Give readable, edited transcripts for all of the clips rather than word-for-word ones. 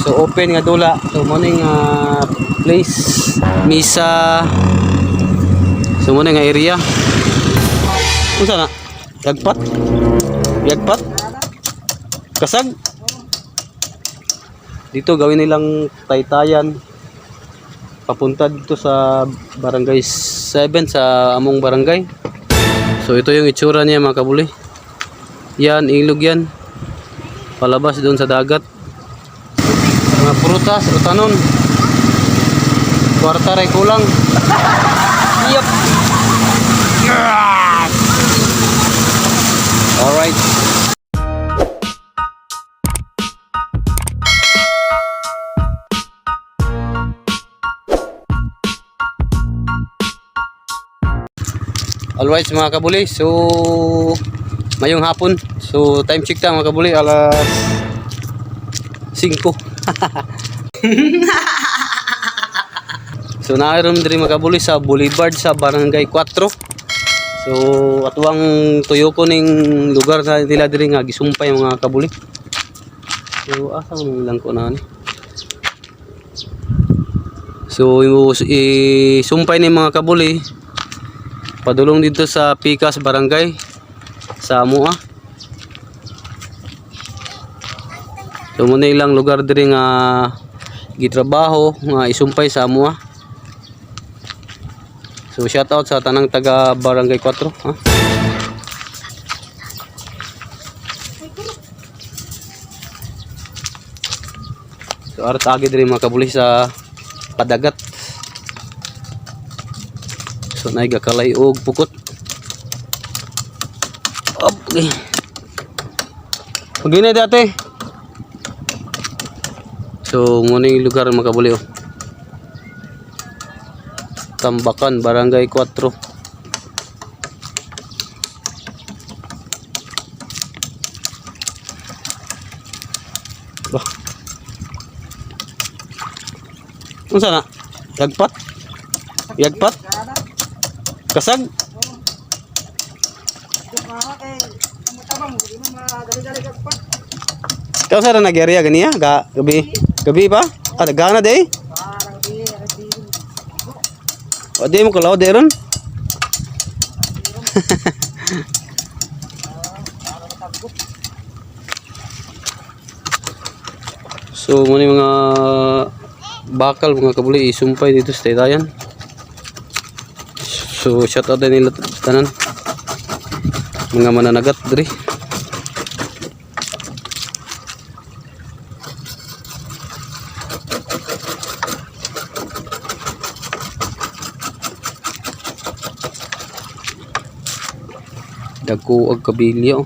So open nga dula. So morning place misa. So morning nga area. Unsa na? Yagpat? Yagpat? Kasag? Dito gawin nilang taytayan. Papunta dito sa barangay 7 sa among barangay. So ito yung itsura niya mga kabuli. Yan, ilog yan. Palabas doon sa dagat. Mga prutas, utanon. Kwarta ray kulang. Yep. Alright. Alright mga kabuli. So mayong hapon. So time check ta mga kabuli, alas 5. So naaron diri mga kabuli sa Boulevard sa Barangay 4. So atuang tuyo ko ning lugar na nila diri nga gisumpay mga kabuli. So asa man lang ko na ni. So isumpay ni mga kabuli padulong dito sa Pikas Barangay sa Amua. So muna ilang lugar diri nga gitrabaho nga isumpay sa Amua. So shout out sa tanang taga Barangay 4 ha. So arat agi diri mga kabuli sa padagat. So naigakalay og pukot. Okay. Pagina dati. So muna yung lugar mga kabuli oh. Tambakan Barangay 4. Bah. Unsa na? Yagpat? Yagpat? Kasag? Kau sa nag-area ganiya? Gabi pa? Gana day? O di mo kalaw deron? So muna mga bakal mga kabuli isumpay dito sa taytayan. So shout out din nila tanan mga mananagat diri. Dagko og kabilyo.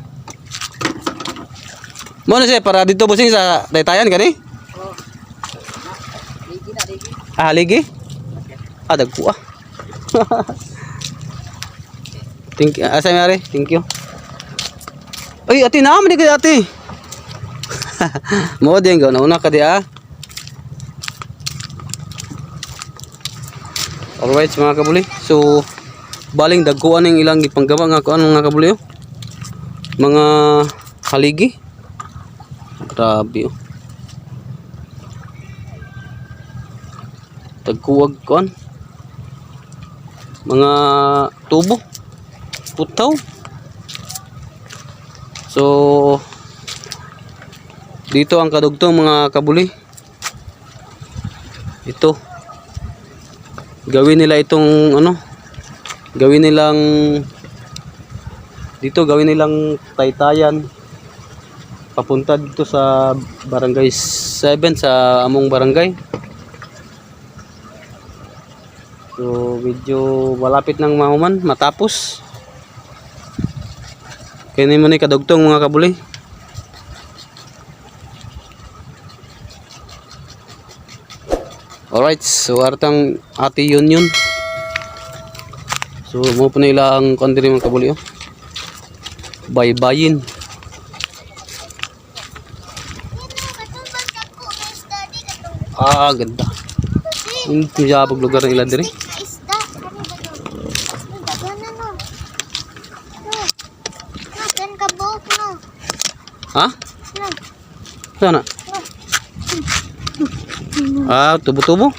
Mo na siya para dito busing sa taytayan kani? Oh. Ligi na ligi. Ah, ligi? Ah, dagko ah. Thank you. Asa mare? Thank you. Ay, ati na man di ati. Mo din go na una ka di ah. Alright mga kabuli. So baling dagkuan ning ilang gipanggawa nga kuan mga kabuli oh. Mga haligi. Grabe oh. Dagkuwag kuan. Mga tubo. Putaw. So dito ang kadugtong mga kabuli. Ito. Gawin nila itong ano? Gawin nilang dito gawin nilang taytayan papunta dito sa Barangay 7 sa among barangay. So medyo malapit nang mahuman matapos. Kini mo ni kadugtong mga kabuli. Alright, so artang ati yun. So mo po na ilang kandiri mga kabuli oh. Baybayin. Ah, ganda. Hindi jabog lugar ng ilan diri. Ha? Sana? Ah, tubo-tubo.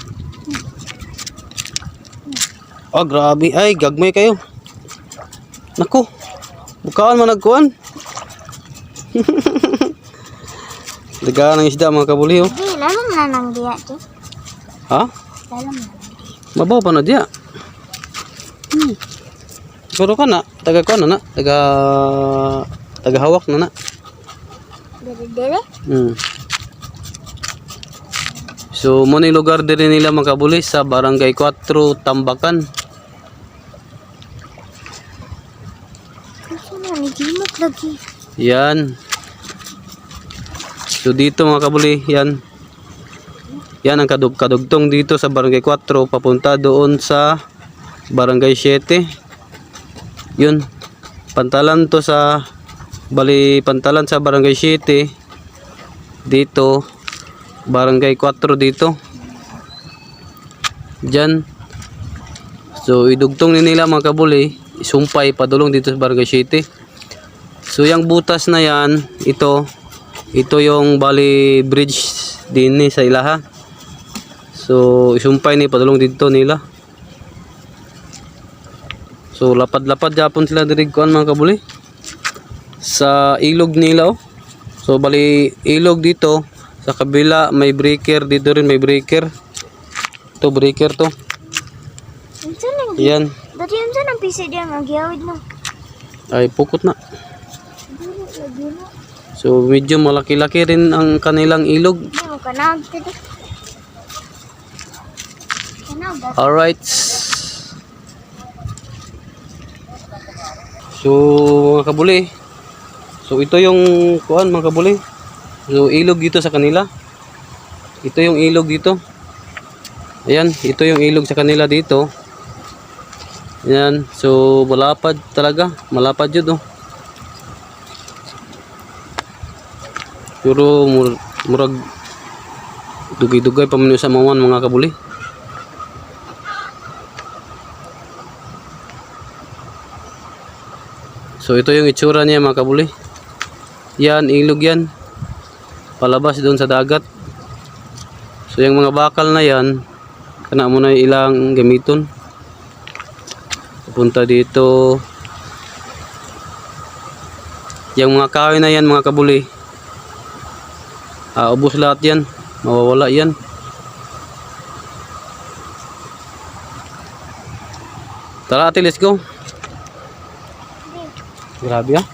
Oh, grabe. Ay, gagmay kayo. Naku. Bukaan man nagkuhan. Dagaan ng isda mga kabuli oh. Di, lalo na nang diya to. Ha? Lalo na. Mabaw pa na diya. Pero ka na, taga ko na, taga hawak na. Dere-dere? So, muna yung lugar din nila mga kabuli sa Barangay 4, Tambakan. Kasi na, nagimot lagi. Yan. So, dito mga kabuli, yan. Yan ang kadugtong dito sa Barangay 4, papunta doon sa Barangay 7. Yun. Pantalan to sa, pantalan sa Barangay 7. Dito. Barangay 4 dito. Diyan. So idugtong ni nila mga kabuli, isumpay padulong dito sa Barangay 7. So yung butas na yan, ito yung bali bridge din sa ilaha. So isumpay ni padulong dito nila. So lapad-lapad japon sila diri kuan mga kabuli. Sa ilog nila oh. So bali ilog dito. Sa kabila may breaker, dito rin may breaker. Ito breaker to. Yan. Dati yun saan ang pisi diyan, magyawid mo. Ay pukot na. So medyo malaki-laki rin ang kanilang ilog. Hindi mo kanag tadi. Kanag. Alright. So mga kabuli. So ito yung kuan mga kabuli. So ilog dito sa kanila. Ito yung ilog dito. Ayan, ito yung ilog sa kanila dito. Ayan, so malapad talaga. Malapad yun oh. Pero murag dugay-dugay pa man sa mawan mga kabuli. So ito yung itsura niya mga kabuli. Yan, ilog yan. Palabas doon sa dagat. So yung mga bakal na yan, kana mo na ilang gamiton. Punta dito. Yung mga kahoy na yan mga kabuli, ubos lahat yan. Mawawala yan. Tara ate, let's go. Grabe ah.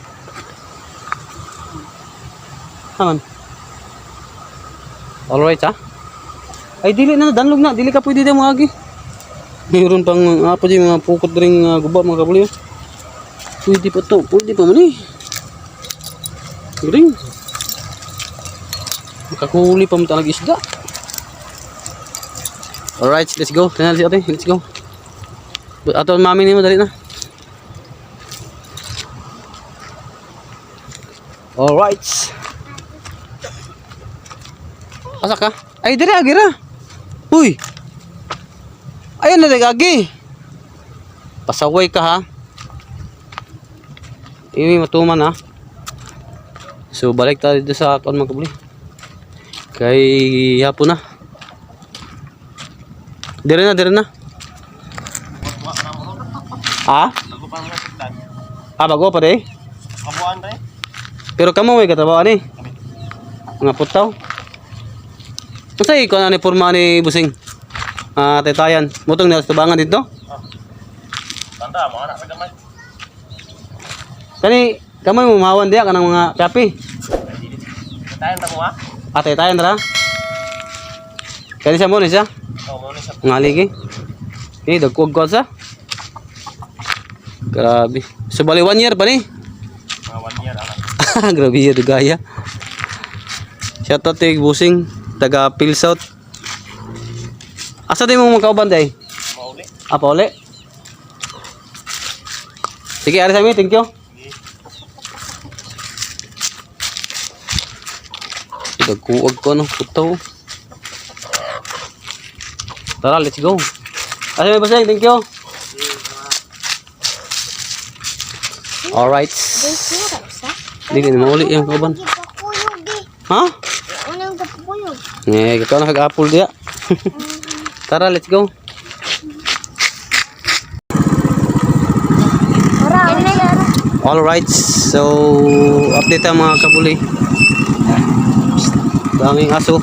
Aman. Alright ha. Ay dili na, danlog na. Dili ka pwede na mga agi. Mayroon pang apa dyan mga pukot ring guba mga kabuli. Pwede pa to. Pwede pa man eh. Ring. Makakuli pa mo talaga isda. Alright, let's go. Tingnan si ate. Let's go. Ato mami ni mo dali na. Alright. Asa ka? Ay, diri agira. Uy. Ayun na agi. Pasaway ka ha. Ini matuman ha. So balik tayo dito sa akon mga kabuli. Kay hapon na. Diri na. Ha? Bago pa rin? Kabuan rin? Pero kamo may katrabaho ni. Mga putaw. Masay ko na ni porma ni busing. Tetayan. Mutong na tubangan dito. Tanda mo anak sa gamay. Kani kamay mo mahawan diya kanang mga kape. Tayo ta mo ha? Tetayan ra. Kani sa mo ni siya. Mo ni sa Ngaligi. Eh dagkog ko sa. Grabe. So bali 1 year pa ni. mga 1 year anak. Grabe ya gaya. Shout out kay busing taga Phil South. Asa din mo magkauban day? Mauli. Apa uli? Sige, ari sa mi, thank you. Dagkuag ko no, putaw. Tara, let's go. Asa mi busing, thank you. Alright. Hindi na mauli yung kauban. Kapuyog di. Ha? Unang kapuyog. Ikaw na kag-apple dia. Tara, let's go. Tara, tara. Alright, so update ang mga kabuli. Daming aso.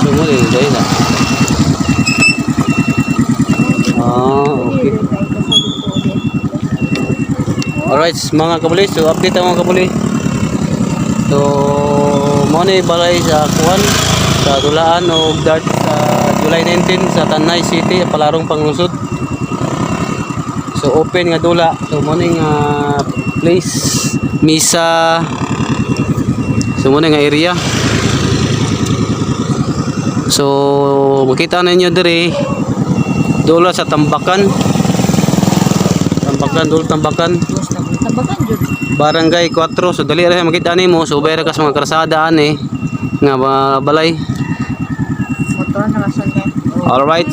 Sumuli, dahil na. Okay. Alright, mga kabuli, so update ang mga kabuli. So, mo ni balay sa kuan sa Dulaan o dart sa July 19 sa Tanay City, Palarong Panglungsod. So open nga dula. So mo ni nga place misa. So mo ni nga area. So makita ninyo diri dula sa Tambakan. Tambakan. Barangay 4. So dali ra makita nimo. So ubay ra ka sa mga karsada ani nga balay. Motor na masundan. All right.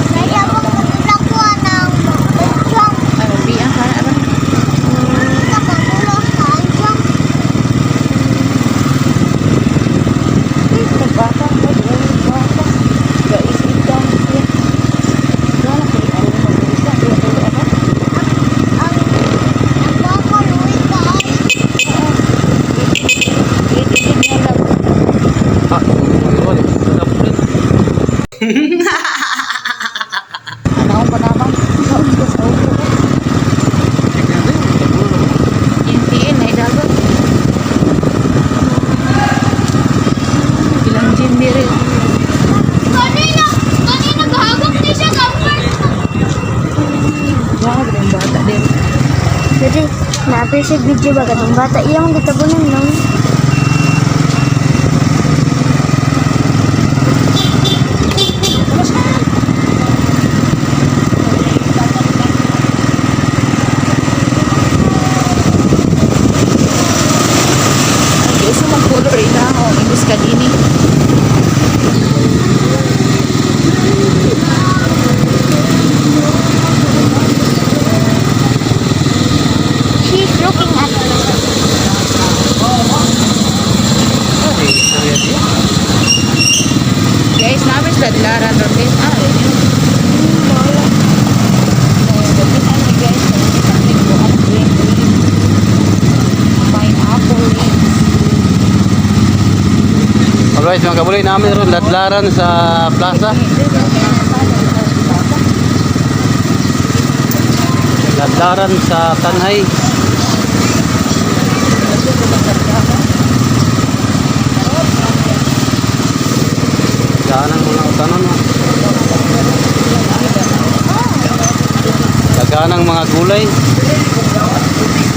Kaya ako maglakuha ng ansyong. Nakakulo sa ansyong. Ang ko luwi ka ay. Ah, Anong panabang? Intiin ay dagat. Ilang gin diri. Kanina gahagok ni siya kapag. Wag rin bata din. Jadi, na-appreciate video ba katong bata iyang gitabunan lang. Gusto mag-color ina o English ka dini. She's looking at guys, namin sila dilaran ron guys. Rin yun. Guys, pineapple leaves. alright mga kabuli, namin ron ladlaran sa plaza. Ladlaran sa Tanay. Daganang mga utanon. Daganang mga gulay.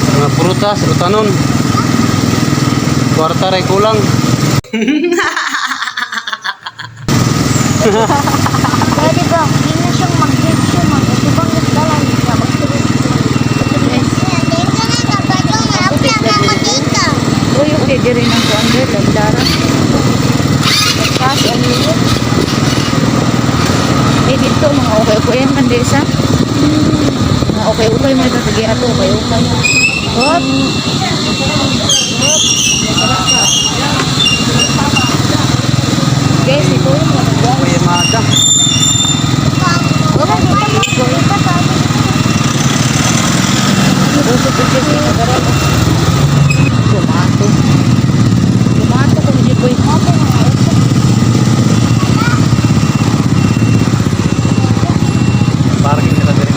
Mga prutas, utanon. Kwarta ray kulang. Pwede ba? Hindi na siyang mag-give siya. Mag-ibang nagdalan siya. Uy, okay, di rin ang kuwander. Lagdara. Kasi ano yun? Eh, dito, mga okay-okay yan, Mandesa. Mga okay-okay mo ito. Sige, ato, okay-okay. Hop! Guys, ito yung mga May mada. Tomato kung hindi ko ito. Parking nila diri.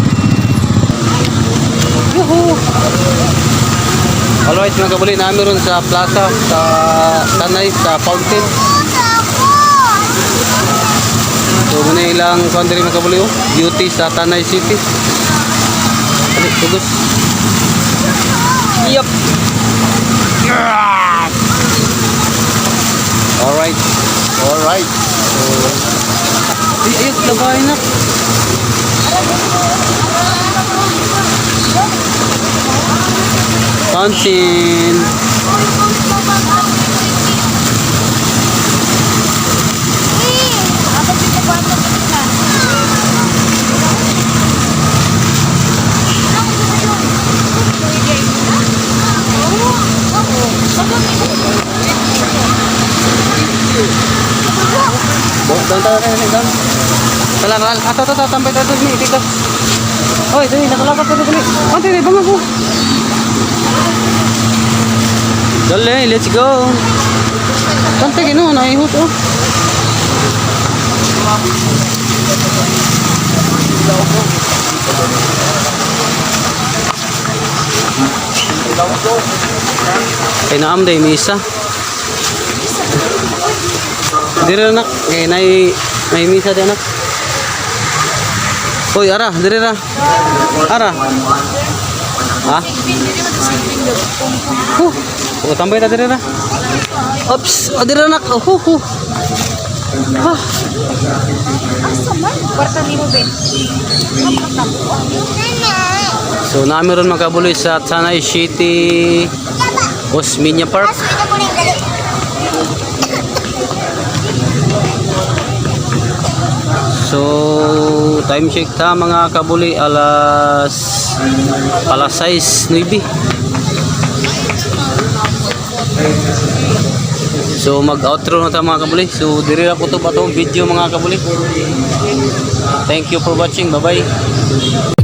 Yuhu! Alright mga kabuli, namin ron sa plaza sa Tanay, sa Fountain. So muna ilang country mga kabuli, duty sa Tanay City. Balik, tugus. Yup! Alright. Alright. So, ayun, labahin na. Fountain. Down. Tala. Ato, tambay tayo ni dito. Oy, dali nakalakad pa dali. Ante, bangon ko. Dali, let's go. Tante gino na ihut oh. Kay naam day misa. Dire nak, kay nay misa day nak. Hoy, ara, dire ra. Ara. Ha? Oh, tambay ta dire ra. Oops, dire nak. Oh. Ah. So, namin ron makabuloy sa Tanay City Osmeña Park. So, time check ta mga kabuli alas 6:09. So mag-outro na ta mga kabuli. So diri ra ko to ba tong video mga kabuli. Thank you for watching. Bye-bye.